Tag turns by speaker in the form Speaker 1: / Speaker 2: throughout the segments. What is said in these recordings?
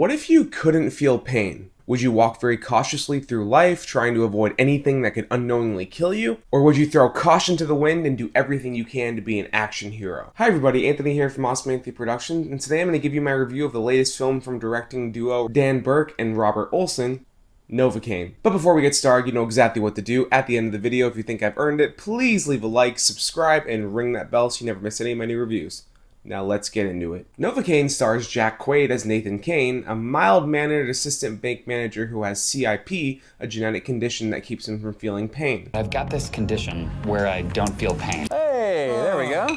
Speaker 1: What if you couldn't feel pain? Would you walk very cautiously through life, trying to avoid anything that could unknowingly kill you? Or would you throw caution to the wind and do everything you can to be an action hero? Hi everybody, Anthony here from Awesome Anthony Productions, and today I'm going to give you my review of the latest film from directing duo Dan Burke and Robert Olson, Novocaine. But before we get started, you know exactly what to do. At the end of the video, if you think I've earned it, please leave a like, subscribe, and ring that bell so you never miss any of my new reviews. Now let's get into it. Novocaine stars Jack Quaid as Nathan Kane, a mild-mannered assistant bank manager who has CIP, a genetic condition that keeps him from feeling pain.
Speaker 2: I've got this condition where I don't feel pain.
Speaker 3: Hey, there we go.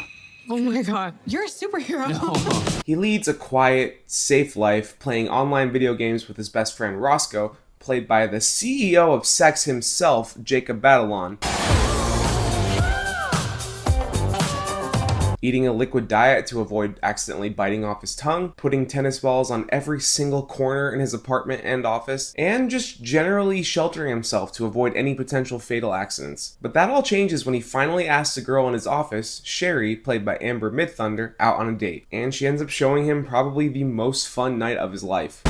Speaker 4: Oh my god, you're a superhero.
Speaker 2: No.
Speaker 1: He leads a quiet, safe life, playing online video games with his best friend Roscoe, played by the CEO of sex himself, Jacob Batalon. Eating a liquid diet to avoid accidentally biting off his tongue, putting tennis balls on every single corner in his apartment and office, and just generally sheltering himself to avoid any potential fatal accidents. But that all changes when he finally asks a girl in his office, Sherry, played by Amber Midthunder, out on a date. And she ends up showing him probably the most fun night of his life.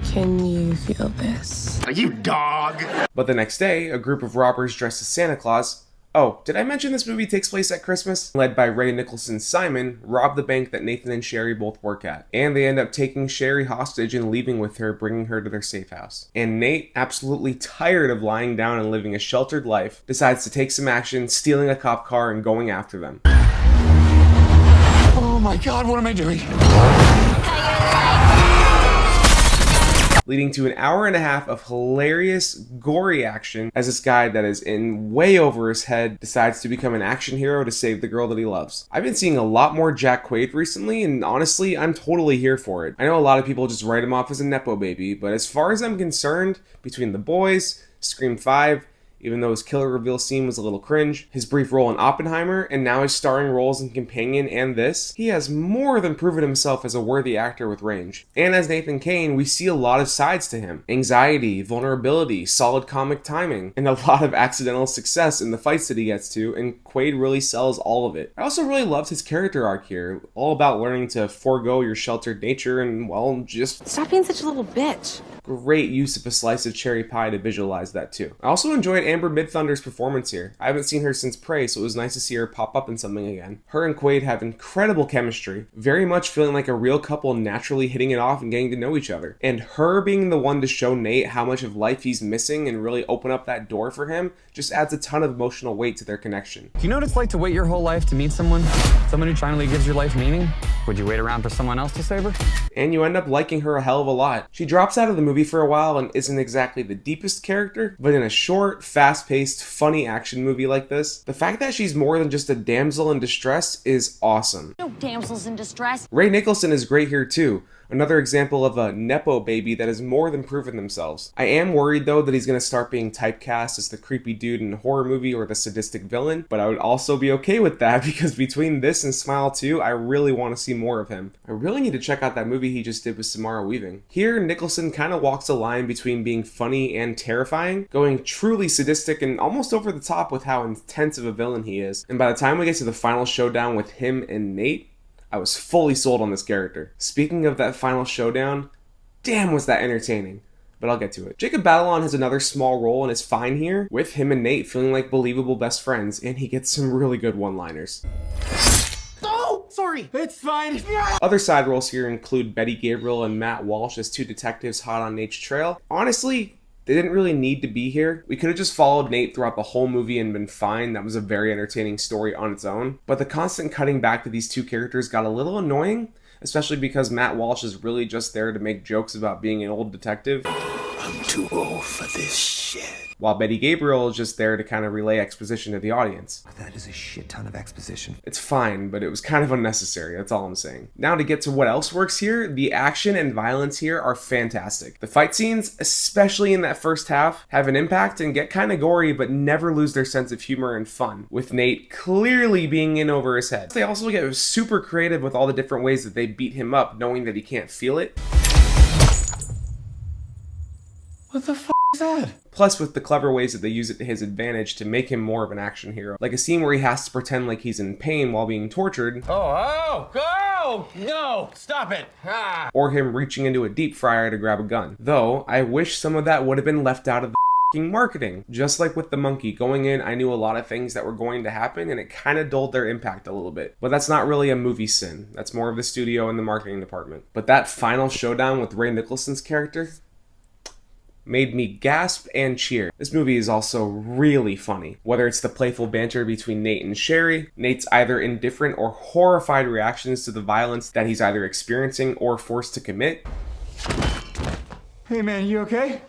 Speaker 4: Can you feel this?
Speaker 3: You dog!
Speaker 1: But the next day, a group of robbers dressed as Santa Claus— oh, did I mention this movie takes place at Christmas? Led by Ray Nicholson's Simon, rob the bank that Nathan and Sherry both work at. And they end up taking Sherry hostage and leaving with her, bringing her to their safe house. And Nate, absolutely tired of lying down and living a sheltered life, decides to take some action, stealing a cop car and going after them.
Speaker 3: Oh my god, what am I doing?
Speaker 1: Leading to an hour and a half of hilarious, gory action as this guy that is in way over his head decides to become an action hero to save the girl that he loves. I've been seeing a lot more Jack Quaid recently, and honestly, I'm totally here for it. I know a lot of people just write him off as a nepo baby, but as far as I'm concerned, between The Boys, Scream 5, even though his killer reveal scene was a little cringe, his brief role in Oppenheimer, and now his starring roles in Companion and this, he has more than proven himself as a worthy actor with range. And as Nathan Kane, we see a lot of sides to him. Anxiety, vulnerability, solid comic timing, and a lot of accidental success in the fights that he gets to, and Quaid really sells all of it. I also really loved his character arc here, all about learning to forego your sheltered nature and, well, just—
Speaker 4: Stop being such a little bitch.
Speaker 1: great use of a slice of cherry pie to visualize that too. I also enjoyed Amber Midthunder's performance here. I haven't seen her since Prey, so it was nice to see her pop up in something again. Her and Quaid have incredible chemistry, very much feeling like a real couple naturally hitting it off and getting to know each other. And her being the one to show Nate how much of life he's missing and really open up that door for him just adds a ton of emotional weight to their connection.
Speaker 2: Do you know what it's like to wait your whole life to meet someone? Someone who finally gives your life meaning? Would you wait around for someone else to save her?
Speaker 1: And you end up liking her a hell of a lot. She drops out of the movie for a while and isn't exactly the deepest character, but in a short, fast-paced, funny action movie like this, the fact that she's more than just a damsel in distress is awesome.
Speaker 5: No damsels in distress.
Speaker 1: Ray Nicholson is great here too. Another example of a nepo baby that has more than proven themselves. I am worried though that he's going to start being typecast as the creepy dude in a horror movie or the sadistic villain, but I would also be okay with that because between this and Smile 2, I really want to see more of him. I really need to check out that movie he just did with Samara Weaving. Here, Nicholson kind of walks a line between being funny and terrifying, going truly sadistic and almost over the top with how intense of a villain he is. And by the time we get to the final showdown with him and Nate, I was fully sold on this character. Speaking of that final showdown, damn was that entertaining. But I'll get to it. Jacob Batalon has another small role and is fine here, with him and Nate feeling like believable best friends, and he gets some really good one-liners.
Speaker 3: Oh, sorry. It's fine.
Speaker 1: Other side roles here include Betty Gabriel and Matt Walsh as two detectives hot on Nate's trail. Honestly, they didn't really need to be here. We could have just followed Nate throughout the whole movie and been fine. That was a very entertaining story on its own. But the constant cutting back to these two characters got a little annoying, especially because Matt Walsh is really just there to make jokes about being an old detective.
Speaker 3: I'm too old for this shit.
Speaker 1: While Betty Gabriel is just there to kind of relay exposition to the audience.
Speaker 3: That is a shit ton of exposition.
Speaker 1: It's fine, but it was kind of unnecessary, that's all I'm saying. Now to get to what else works here, the action and violence here are fantastic. The fight scenes, especially in that first half, have an impact and get kind of gory, but never lose their sense of humor and fun, with Nate clearly being in over his head. They also get super creative with all the different ways that they beat him up, knowing that he can't feel it.
Speaker 2: What the f*** is that?
Speaker 1: Plus with the clever ways that they use it to his advantage to make him more of an action hero. Like a scene where he has to pretend like he's in pain while being tortured.
Speaker 3: Oh, go!
Speaker 5: No! No! Stop it! Ah!
Speaker 1: or him reaching into a deep fryer to grab a gun. Though, I wish some of that would have been left out of the marketing. Just like with the monkey, going in, I knew a lot of things that were going to happen, and it kind of dulled their impact a little bit. But that's not really a movie sin. That's more of the studio and the marketing department. But that final showdown with Ray Nicholson's character made me gasp and cheer. This movie is also really funny. Whether it's the playful banter between Nate and Sherry, Nate's either indifferent or horrified reactions to the violence that he's either experiencing or forced to commit.
Speaker 3: Hey man, you okay?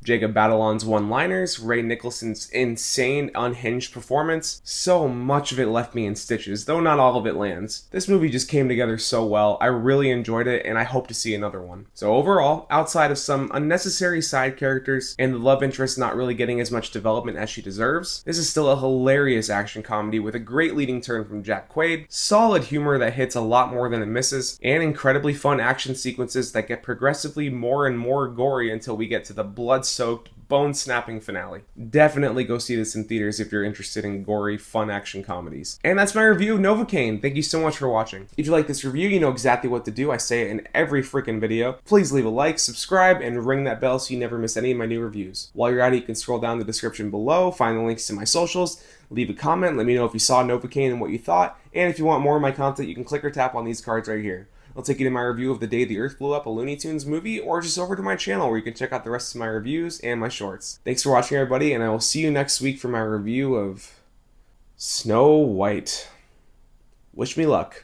Speaker 1: Jacob Batalon's one-liners, Ray Nicholson's insane, unhinged performance. So much of it left me in stitches, though not all of it lands. This movie just came together so well. I really enjoyed it, and I hope to see another one. So overall, outside of some unnecessary side characters and the love interest not really getting as much development as she deserves, this is still a hilarious action comedy with a great leading turn from Jack Quaid, solid humor that hits a lot more than it misses, and incredibly fun action sequences that get progressively more and more gory until we get to the blood-soaked, bone-snapping finale. Definitely go see this in theaters if you're interested in gory, fun action comedies. And that's my review of Novocaine. Thank you so much for watching. If you like this review, you know exactly what to do. I say it in every freaking video. Please leave a like, subscribe, and ring that bell so you never miss any of my new reviews. While you're at it, you can scroll down the description below, find the links to my socials, leave a comment, let me know if you saw Novocaine and what you thought, and if you want more of my content, you can click or tap on these cards right here. I'll take you to my review of The Day the Earth Blew Up, a Looney Tunes movie, or just over to my channel where you can check out the rest of my reviews and my shorts. Thanks for watching, everybody, and I will see you next week for my review of Snow White. Wish me luck.